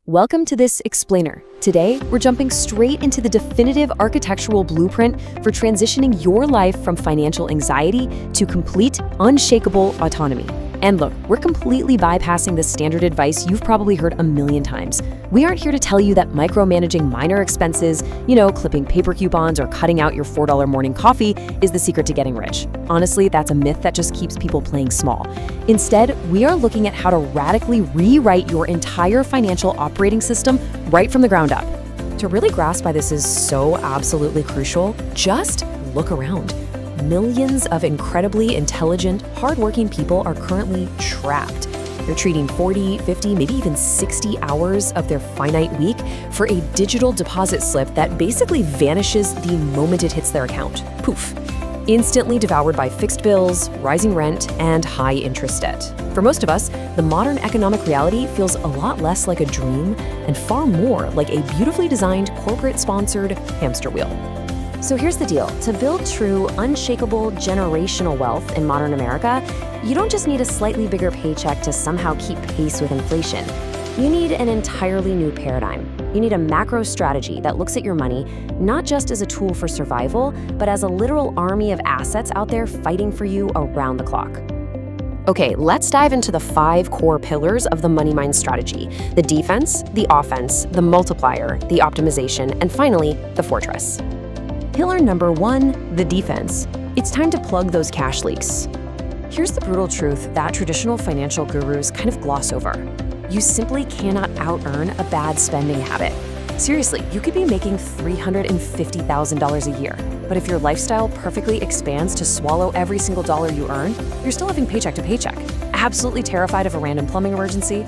Welcome to this explainer. Today, we're jumping straight into the definitive architectural blueprint for transitioning your life from financial anxiety to complete, unshakable autonomy. And look, we're completely bypassing the standard advice you've probably heard a million times. We aren't here to tell you that micromanaging minor expenses, clipping paper coupons or cutting out your $4 morning coffee is the secret to getting rich. Honestly, that's a myth that just keeps people playing small. Instead, we are looking at how to radically rewrite your entire financial operating system right from the ground up. To really grasp why this is so absolutely crucial, just look around. Millions of incredibly intelligent, hardworking people are currently trapped. They're treating 40, 50, maybe even 60 hours of their finite week for a digital deposit slip that basically vanishes the moment it hits their account. Poof. Instantly devoured by fixed bills, rising rent, and high interest debt. For most of us, the modern economic reality feels a lot less like a dream and far more like a beautifully designed, corporate-sponsored hamster wheel. So here's the deal. To build true, unshakable, generational wealth in modern America, you don't just need a slightly bigger paycheck to somehow keep pace with inflation. You need an entirely new paradigm. You need a macro strategy that looks at your money not just as a tool for survival, but as a literal army of assets out there fighting for you around the clock. Okay, let's dive into the 5 core pillars of the Money Mind strategy: the defense, the offense, the multiplier, the optimization, and finally, the fortress. Pillar number 1, the defense. It's time to plug those cash leaks. Here's the brutal truth that traditional financial gurus kind of gloss over. You simply cannot out-earn a bad spending habit. Seriously, you could be making $350,000 a year, but if your lifestyle perfectly expands to swallow every single dollar you earn, you're still living paycheck to paycheck. Absolutely terrified of a random plumbing emergency?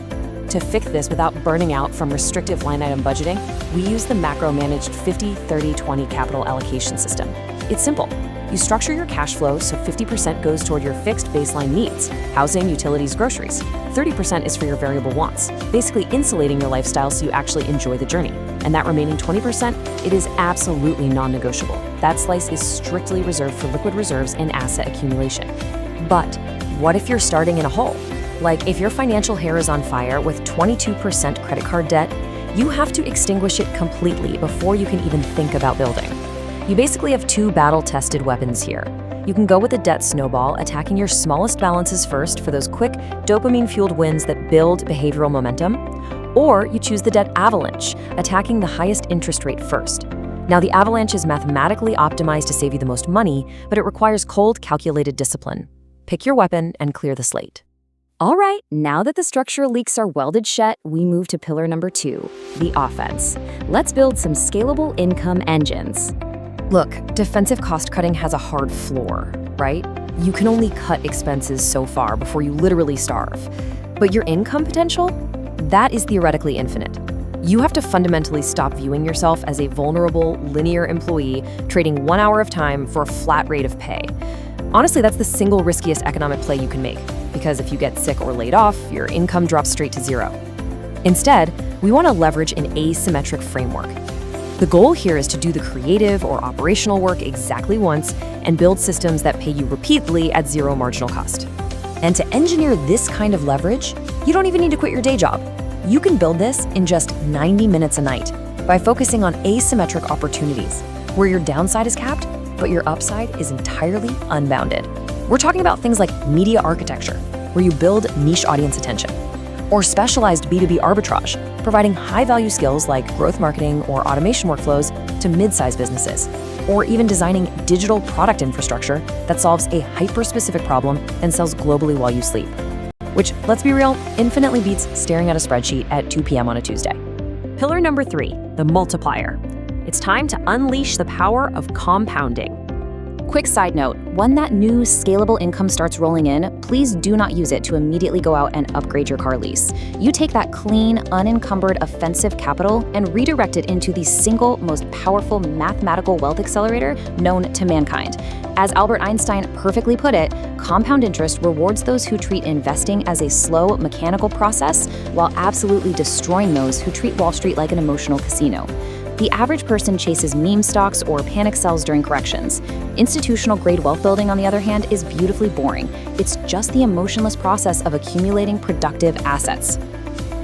To fix this without burning out from restrictive line item budgeting, we use the macro-managed 50-30-20 capital allocation system. It's simple. You structure your cash flow so 50% goes toward your fixed baseline needs: housing, utilities, groceries. 30% is for your variable wants, basically insulating your lifestyle so you actually enjoy the journey. And that remaining 20%, it is absolutely non-negotiable. That slice is strictly reserved for liquid reserves and asset accumulation. But what if you're starting in a hole? Like, if your financial hair is on fire with 22% credit card debt, you have to extinguish it completely before you can even think about building. You basically have 2 battle-tested weapons here. You can go with the debt snowball, attacking your smallest balances first for those quick, dopamine-fueled wins that build behavioral momentum, or you choose the debt avalanche, attacking the highest interest rate first. Now, the avalanche is mathematically optimized to save you the most money, but it requires cold, calculated discipline. Pick your weapon and clear the slate. All right, now that the structural leaks are welded shut, we move to pillar number 2, the offense. Let's build some scalable income engines. Look, defensive cost cutting has a hard floor, right? You can only cut expenses so far before you literally starve. But your income potential? That is theoretically infinite. You have to fundamentally stop viewing yourself as a vulnerable, linear employee trading 1 hour of time for a flat rate of pay. Honestly, that's the single riskiest economic play you can make, because if you get sick or laid off, your income drops straight to zero. Instead, we want to leverage an asymmetric framework. The goal here is to do the creative or operational work exactly once and build systems that pay you repeatedly at zero marginal cost. And to engineer this kind of leverage, you don't even need to quit your day job. You can build this in just 90 minutes a night by focusing on asymmetric opportunities, where your downside is capped, but your upside is entirely unbounded. We're talking about things like media architecture, where you build niche audience attention, or specialized B2B arbitrage, providing high-value skills like growth marketing or automation workflows to mid-sized businesses, or even designing digital product infrastructure that solves a hyper-specific problem and sells globally while you sleep. Which, let's be real, infinitely beats staring at a spreadsheet at 2 p.m. on a Tuesday. Pillar number 3, the multiplier. It's time to unleash the power of compounding. Quick side note, when that new scalable income starts rolling in, please do not use it to immediately go out and upgrade your car lease. You take that clean, unencumbered, offensive capital and redirect it into the single most powerful mathematical wealth accelerator known to mankind. As Albert Einstein perfectly put it, compound interest rewards those who treat investing as a slow, mechanical process, while absolutely destroying those who treat Wall Street like an emotional casino. The average person chases meme stocks or panic sells during corrections. Institutional-grade wealth building, on the other hand, is beautifully boring. It's just the emotionless process of accumulating productive assets.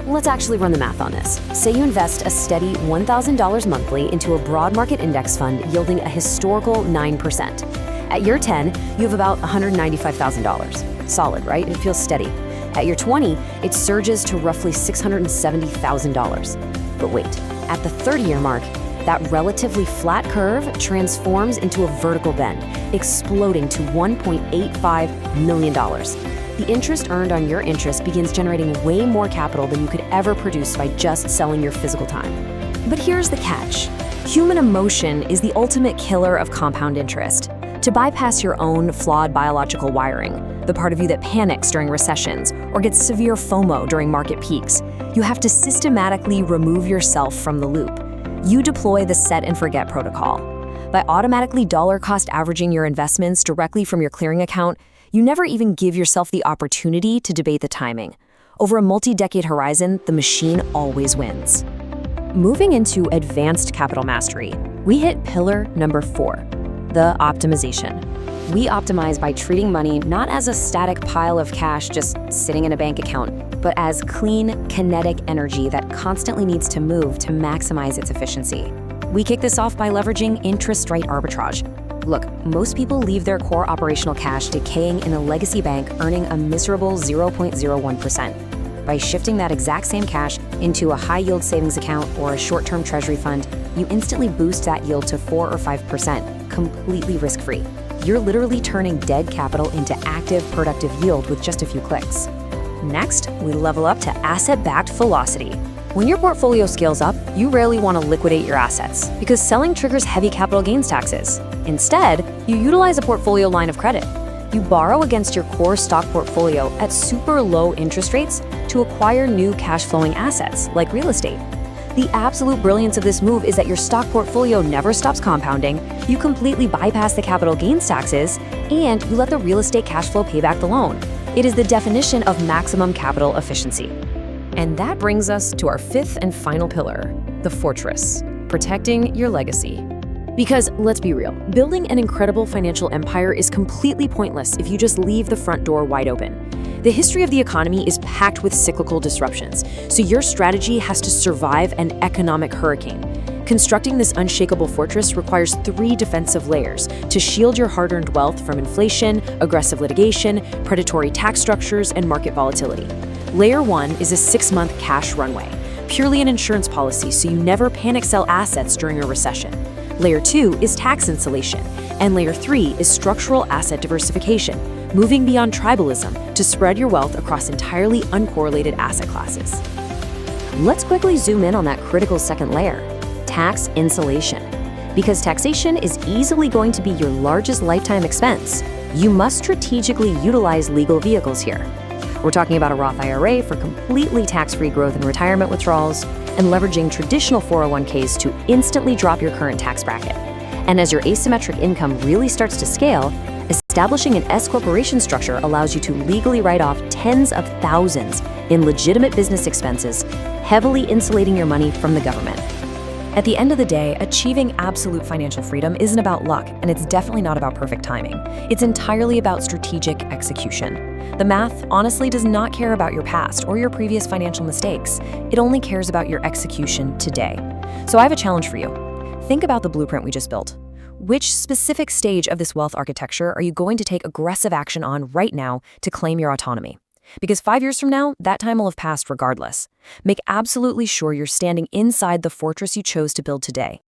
Let's actually run the math on this. Say you invest a steady $1,000 monthly into a broad market index fund yielding a historical 9%. At year 10, you have about $195,000. Solid, right? It feels steady. At year 20, it surges to roughly $670,000. But wait, at the 30-year mark, that relatively flat curve transforms into a vertical bend, exploding to $1.85 million. The interest earned on your interest begins generating way more capital than you could ever produce by just selling your physical time. But here's the catch. Human emotion is the ultimate killer of compound interest. To bypass your own flawed biological wiring, the part of you that panics during recessions or gets severe FOMO during market peaks, you have to systematically remove yourself from the loop. You deploy the set and forget protocol. By automatically dollar cost averaging your investments directly from your clearing account, you never even give yourself the opportunity to debate the timing. Over a multi-decade horizon, the machine always wins. Moving into advanced capital mastery, we hit pillar number 4, the optimization. We optimize by treating money not as a static pile of cash just sitting in a bank account, but as clean, kinetic energy that constantly needs to move to maximize its efficiency. We kick this off by leveraging interest rate arbitrage. Look, most people leave their core operational cash decaying in a legacy bank earning a miserable 0.01%. By shifting that exact same cash into a high-yield savings account or a short-term treasury fund, you instantly boost that yield to 4 or 5%, completely risk-free. You're literally turning dead capital into active, productive yield with just a few clicks. Next, we level up to asset-backed velocity. When your portfolio scales up, you rarely want to liquidate your assets because selling triggers heavy capital gains taxes. Instead, you utilize a portfolio line of credit. You borrow against your core stock portfolio at super low interest rates to acquire new cash-flowing assets like real estate. The absolute brilliance of this move is that your stock portfolio never stops compounding, you completely bypass the capital gains taxes, and you let the real estate cash flow pay back the loan. It is the definition of maximum capital efficiency. And that brings us to our 5th and final pillar, the fortress, protecting your legacy. Because let's be real, building an incredible financial empire is completely pointless if you just leave the front door wide open. The history of the economy is packed with cyclical disruptions, so your strategy has to survive an economic hurricane. Constructing this unshakable fortress requires 3 defensive layers to shield your hard-earned wealth from inflation, aggressive litigation, predatory tax structures, and market volatility. Layer 1 is a 6-month cash runway, purely an insurance policy so you never panic sell assets during a recession. Layer 2 is tax insulation, and Layer 3 is structural asset diversification, moving beyond tribalism to spread your wealth across entirely uncorrelated asset classes. Let's quickly zoom in on that critical second layer, tax insulation. Because taxation is easily going to be your largest lifetime expense, you must strategically utilize legal vehicles here. We're talking about a Roth IRA for completely tax-free growth and retirement withdrawals, and leveraging traditional 401ks to instantly drop your current tax bracket. And as your asymmetric income really starts to scale, establishing an S-corporation structure allows you to legally write off tens of thousands in legitimate business expenses, heavily insulating your money from the government. At the end of the day, achieving absolute financial freedom isn't about luck, and it's definitely not about perfect timing. It's entirely about strategic execution. The math honestly does not care about your past or your previous financial mistakes. It only cares about your execution today. So I have a challenge for you. Think about the blueprint we just built. Which specific stage of this wealth architecture are you going to take aggressive action on right now to claim your autonomy? Because 5 years from now, that time will have passed regardless. Make absolutely sure you're standing inside the fortress you chose to build today.